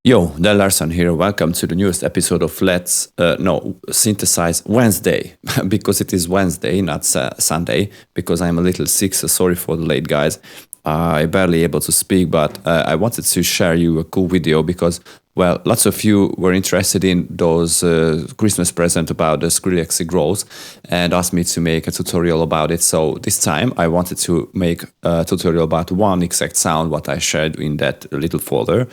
Yo, Del Larson here. Welcome to the newest episode of Synthesize Wednesday, because it is Wednesday, not Sunday, because I'm a little sick, so sorry for the late, guys. I barely able to speak, but I wanted to share you a cool video because, well, lots of you were interested in those Christmas present about the Skrillex Growls and asked me to make a tutorial about it. So this time I wanted to make a tutorial about one exact sound what I shared in that little folder.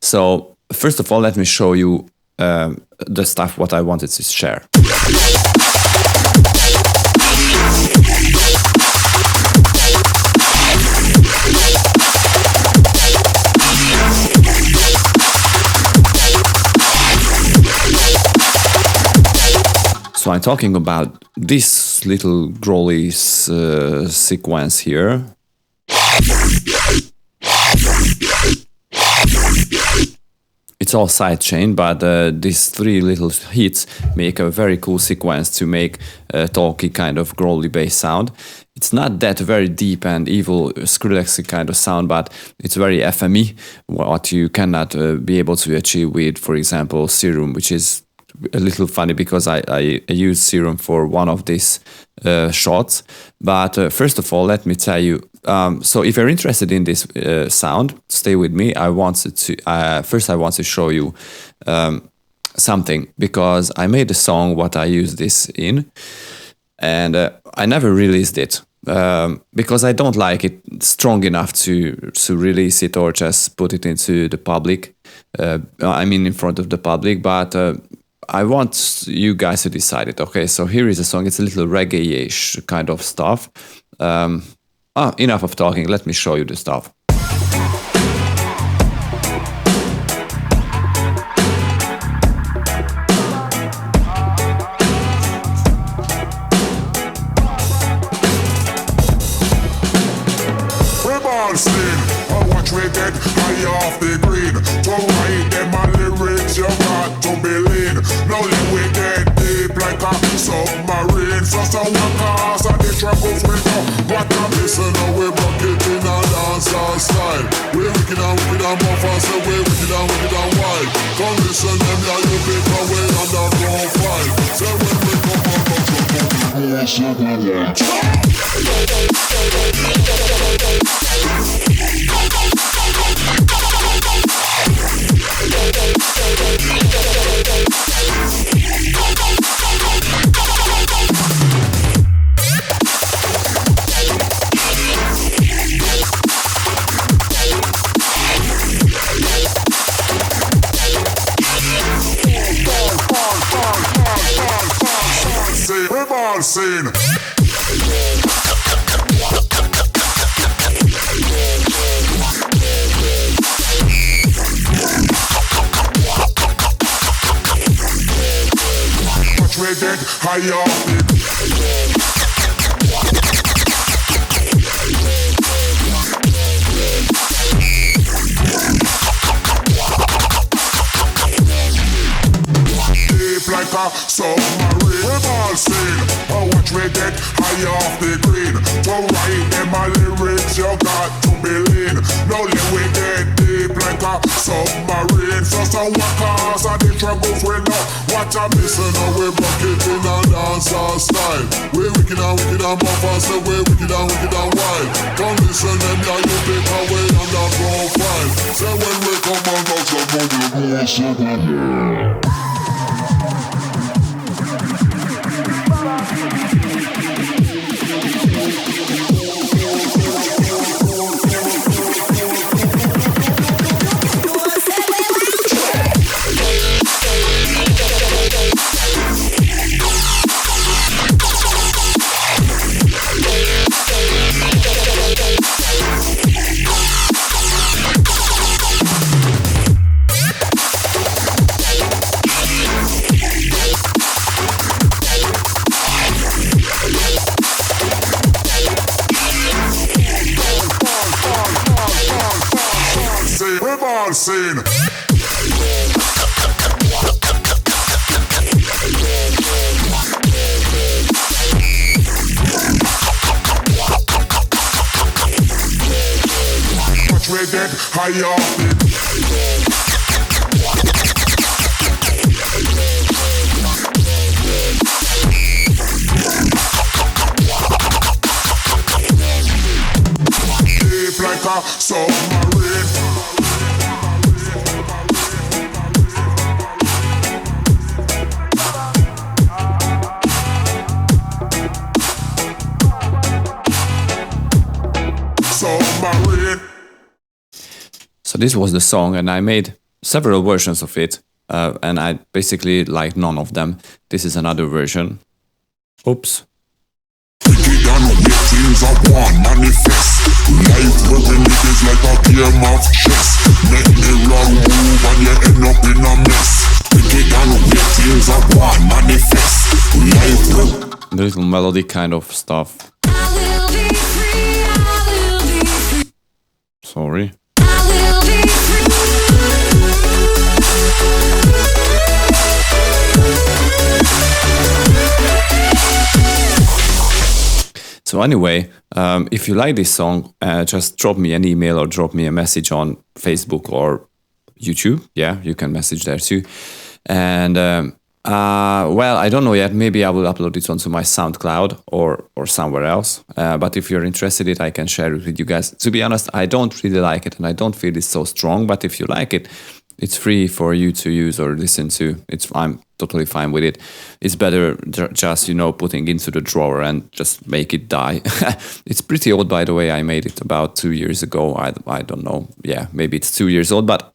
So first of all, let me show you the stuff what I wanted to share. So I'm talking about this little growly sequence here. It's all sidechain, but these three little hits make a very cool sequence to make a talky kind of growly bass sound. It's not that very deep and evil Skrillex kind of sound, but it's very FM8, what you cannot be able to achieve with, for example, Serum, which is a little funny because I used Serum for one of these shots. But first of all, let me tell you, so if you're interested in this sound, stay with me. I want to show you something, because I made a song what I use this in, and I never released it because I don't like it strong enough to release it or just put it into the public. I mean in front of the public, but I want you guys to decide it. Okay, so here is a song. It's a little reggae-ish kind of stuff. Enough of talking. Let me show you the stuff. Submarine, so cars and the troubles with what I'm missing, we're bucket in a dancer style. We're wicked and more fast, we're wicked and wild. Come listen, them, yeah, you pick away on the profile. So when we come on, scene. Watch me get high off it. Like a submarine, we've all seen. Watch me get high off the green. To write them a lyrics, you got to be lean. No let we get deep like a submarine. So what cause and the troubles we know. What I'm missing, we bucket in a dancer style. We wicked and buffers, so we wicked and wild. Come listen them, yeah, you take away on the profile. So when we come on, that's a good. Scene. Watch me get high off it. a submarine. Submarine. So this was the song, and I made several versions of it, and I basically like none of them. This is another version. Oops. Wicked and wicked things I want manifest. Life where we live is like a game of chess. Make me wrong move and you end up in a mess. Wicked and wicked things I want manifest. Life where The little melody kind of stuff. I will be free, I will be free. Sorry. I will be free. So anyway, if you like this song, just drop me an email or drop me a message on Facebook or YouTube. Yeah, you can message there too. And well, I don't know yet. Maybe I will upload it onto my Soundcloud or somewhere else. But if you're interested in it, I can share it with you guys. To be honest, I don't really like it and I don't feel it's so strong. But if you like it, it's free for you to use or listen to. I'm totally fine with it. It's better just, putting into the drawer and just make it die. It's pretty old, by the way. I made it about 2 years ago. I don't know. Yeah, maybe it's 2 years old. But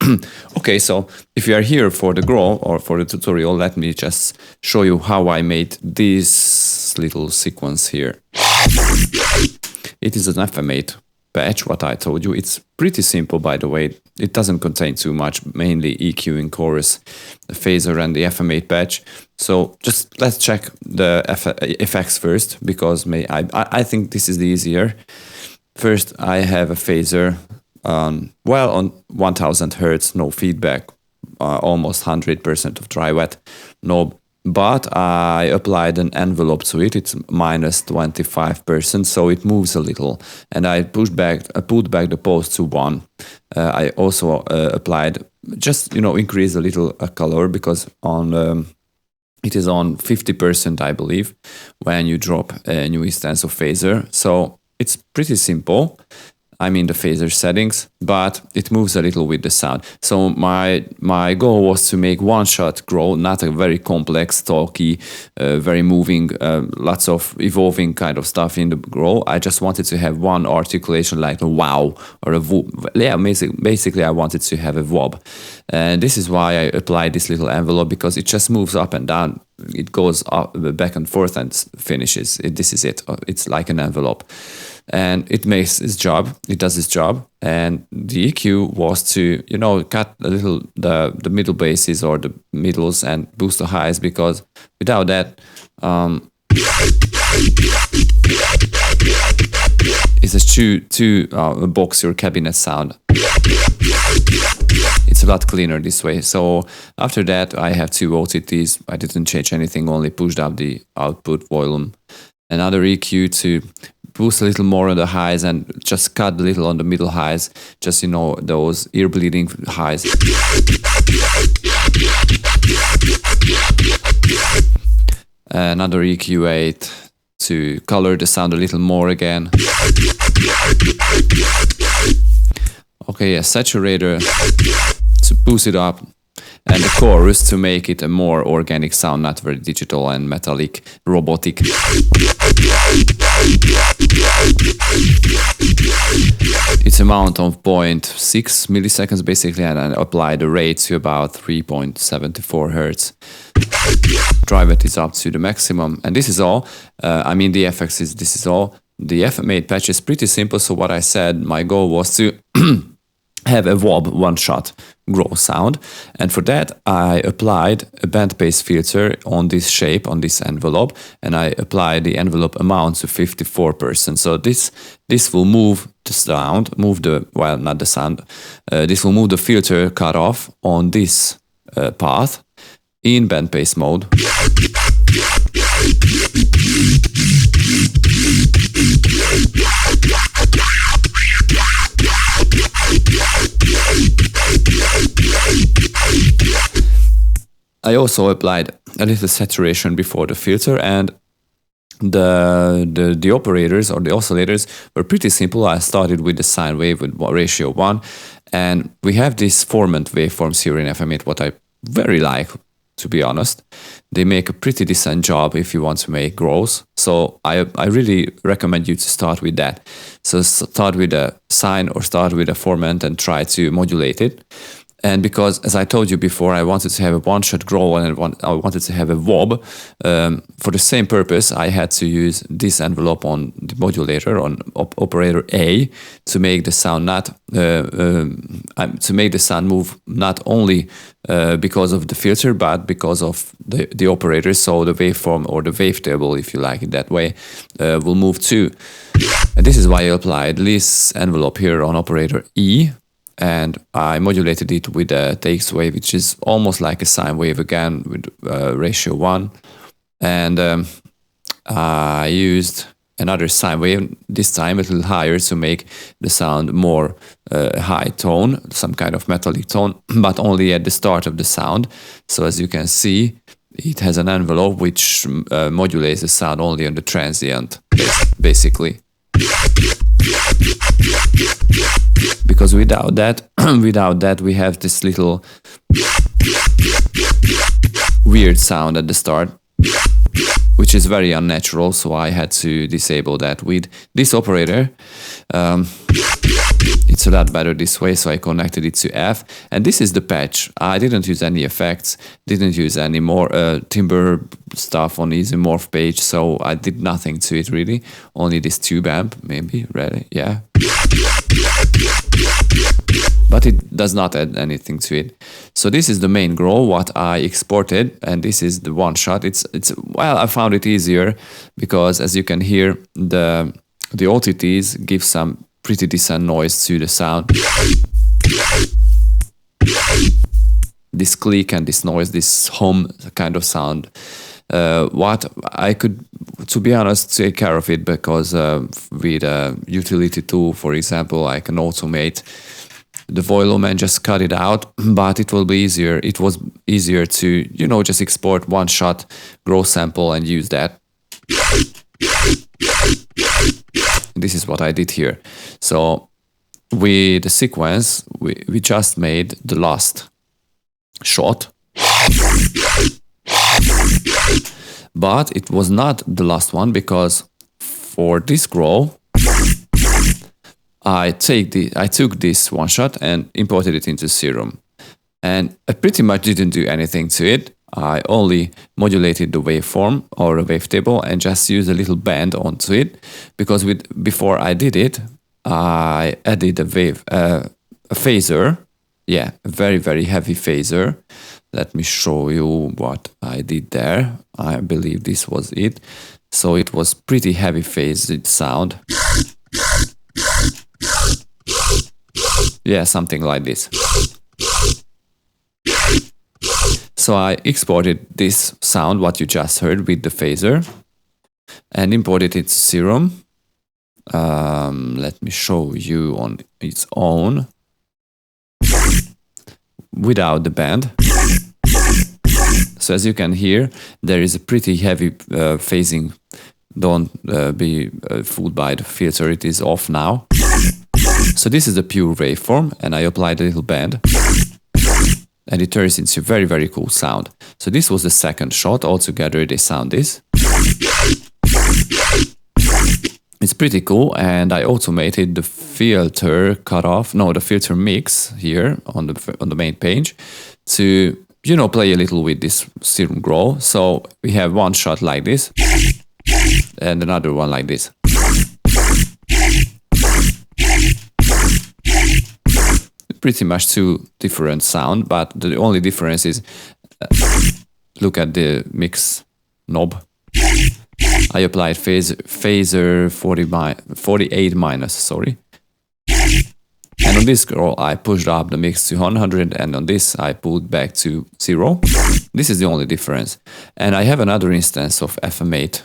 okay, so if you are here for the Growl or for the tutorial, let me just show you how I made this little sequence here. It is an FM8 patch, what I told you. It's pretty simple, by the way. It doesn't contain too much, mainly EQ in chorus, the phaser and the FM8 patch. So just let's check the effects first, because I think this is the easier. First, I have a phaser, on 1000 Hertz, no feedback, almost 100% of dry wet knob. But I applied an envelope to it. It's minus 25%, so it moves a little. And I put back the pulse to 1. I also applied, just increase a little color, because it is on 50%, I believe, when you drop a new instance of phaser. So it's pretty simple. I'm in the phaser settings, but it moves a little with the sound. So my goal was to make one-shot Growl, not a very complex, talky, very moving, lots of evolving kind of stuff in the Growl. I just wanted to have one articulation, like a wow or a whoop. Yeah, basically I wanted to have a wob. And this is why I applied this little envelope, because it just moves up and down. It goes up, back and forth and finishes. This is it. It's like an envelope. And it makes its job. It does its job. And the EQ was to, cut a little the middle basses or the middles and boost the highs, because without that, it's just too boxy or cabinet sound. It's a lot cleaner this way. So after that, I have 2 OTTs. I didn't change anything, only pushed up the output volume. Another EQ to boost a little more on the highs and just cut a little on the middle highs, just those ear bleeding highs. Another EQ8 to color the sound a little more again. Okay, a saturator to boost it up, and the chorus to make it a more organic sound, not very digital and metallic, robotic. It's amount of 0.6 milliseconds basically, and I apply the rate to about 3.74 Hertz. Drive it is up to the maximum, and this is all. The FX this is all. The FM8 patch is pretty simple, so what I said, my goal was to have a wob one-shot Growl sound, and for that I applied a band pass filter on this shape, on this envelope, and I applied the envelope amount to 54%. So this will move the sound, not the sound, this will move the filter cutoff on this path in band pass mode. I also applied a little saturation before the filter, and the operators or the oscillators were pretty simple. I started with the sine wave with ratio 1, and we have these formant waveforms here in FM8, what I very like, to be honest. They make a pretty decent job if you want to make growls. So I really recommend you to start with that. So start with a sine or start with a formant and try to modulate it. And because, as I told you before, I wanted to have a one-shot growl and I wanted to have a wob. For the same purpose, I had to use this envelope on the modulator, on operator A, to make the sound move not only because of the filter, but because of the operator. So the waveform or the wavetable, if you like it that way, will move too. And this is why I applied this envelope here on operator E. And I modulated it with a TX wave, which is almost like a sine wave again with ratio 1. And I used another sine wave, this time a little higher, to make the sound more high tone, some kind of metallic tone, but only at the start of the sound. So as you can see, it has an envelope which modulates the sound only on the transient, basically. Because without that we have this little weird sound at the start, which is very unnatural, so I had to disable that. With this operator, it's a lot better this way, so I connected it to F, and this is the patch. I didn't use any effects, didn't use any more timbre stuff on Easy Morph page, so I did nothing to it really, only this tube amp, maybe, really, yeah. But it does not add anything to it. So this is the main growl, what I exported, and this is the one shot. It's well, I found it easier because, as you can hear, the OTTs give some pretty decent noise to the sound. This click and this noise, this hum kind of sound. What I could, to be honest, take care of it, because with a utility tool, for example, I can automate the volume and just cut it out, but it will be easier. It was easier to, just export one shot growl sample and use that. This is what I did here. So with the sequence, we just made the last shot. But it was not the last one, because for this growl, I took this one shot and imported it into Serum. And I pretty much didn't do anything to it. I only modulated the waveform or a wavetable and just used a little bend onto it, because before I did it, I added a phaser. Yeah, a very, very heavy phaser. Let me show you what I did there. I believe this was it. So it was pretty heavy phased sound. Yeah, something like this. So I exported this sound, what you just heard, with the phaser, and imported it to Serum. Let me show you on its own, without the band. So as you can hear, there is a pretty heavy phasing. Don't be fooled by the filter, it is off now. So this is the pure waveform, and I applied a little bend, and it turns into a very, very cool sound. So this was the second shot. Altogether they sound this. It's pretty cool, and I automated the filter the filter mix here on the main page to, play a little with this Serum growl. So we have one shot like this, and another one like this. Pretty much two different sound, but the only difference is, look at the mix knob. I applied phaser 48 minus, sorry. And on this growl, I pushed up the mix to 100, and on this, I pulled back to 0. This is the only difference. And I have another instance of FM8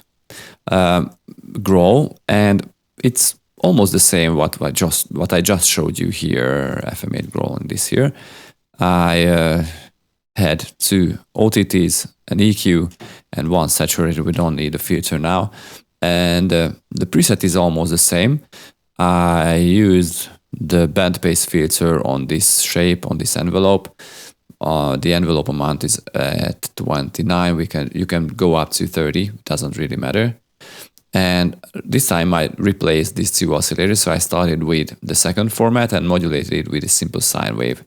growl, and it's almost the same what I just showed you here, FM8 growl, and this here. I head, 2 OTTs, an EQ, and 1 saturator. We don't need a filter now. And the preset is almost the same. I used the bandpass filter on this shape, on this envelope. The envelope amount is at 29. You can go up to 30. It doesn't really matter. And this time I replaced these 2 oscillators. So I started with the second format and modulated it with a simple sine wave.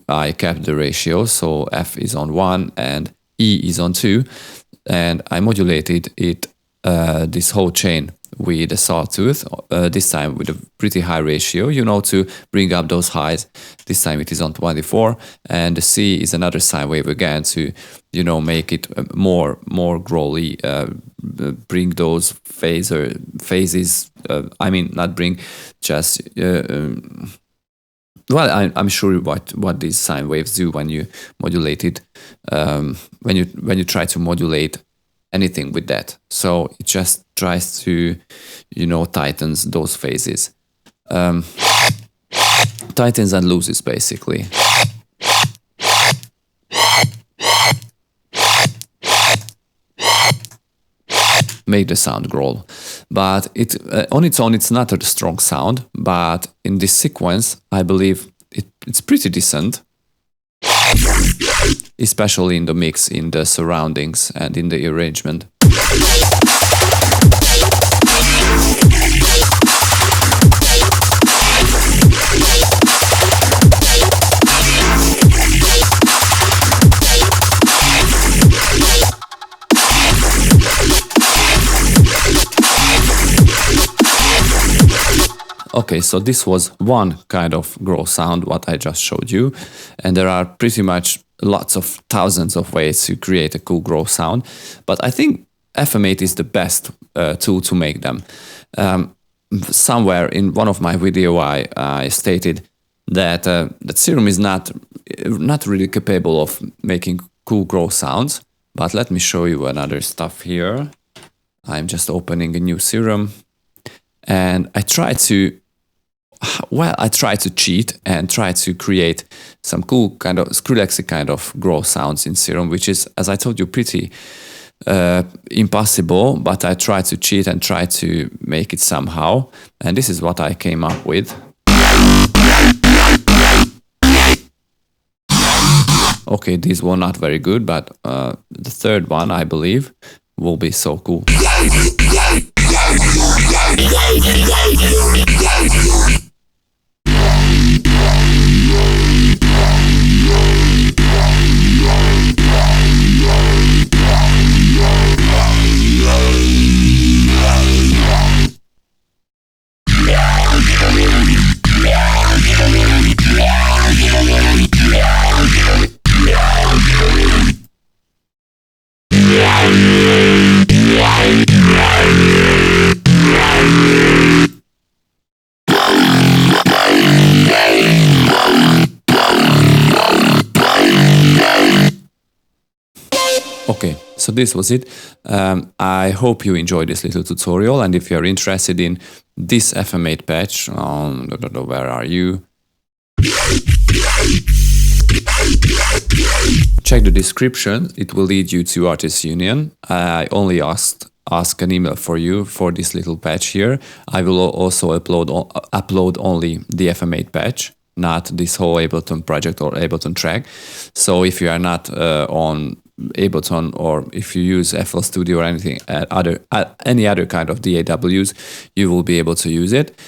I kept the ratio, so F is on 1 and E is on 2. And I modulated it, this whole chain, with a sawtooth, this time with a pretty high ratio, to bring up those highs. This time it is on 24, and the C is another sine wave again to, make it more growly, bring those phases, not bring, just, I'm sure what these sine waves do when you modulate it, when you try to modulate anything with that. So it just tries to, tightens those phases. Tightens and loses, basically. Make the sound growl. But it on its own, it's not a strong sound, but in this sequence, I believe it's pretty decent. Especially in the mix, in the surroundings, and in the arrangement. Okay, so this was one kind of growl sound, what I just showed you. And there are pretty much lots of thousands of ways to create a cool growl sound. But I think FM8 is the best tool to make them. Somewhere in one of my video, I stated that that Serum is not really capable of making cool growl sounds. But let me show you another stuff here. I'm just opening a new Serum. And I try to cheat and try to create some cool kind of Skrillex kind of growl sounds in Serum, which is, as I told you, pretty impossible, but I try to cheat and try to make it somehow. And this is what I came up with. Okay, these were not very good, but the third one, I believe, will be so cool. Okay, so this was it. I hope you enjoyed this little tutorial, and if you're interested in this FM8 patch, where are you? Check the description, it will lead you to Artists Union. I only ask an email for you for this little patch here. I will also upload only the FM8 patch, not this whole Ableton project or Ableton track. So if you are not on Ableton, or if you use FL Studio or anything any other kind of DAWs, you will be able to use it.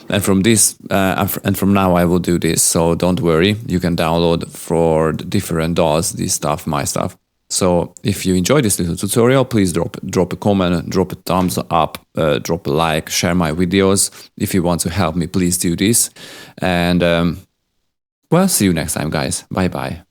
And from this and from now I will do this, so don't worry, you can download for the different DAWs this stuff, my stuff. So if you enjoyed this little tutorial, please drop a comment, drop a thumbs up, drop a like, share my videos. If you want to help me, please do this. And well, see you next time, guys. Bye bye.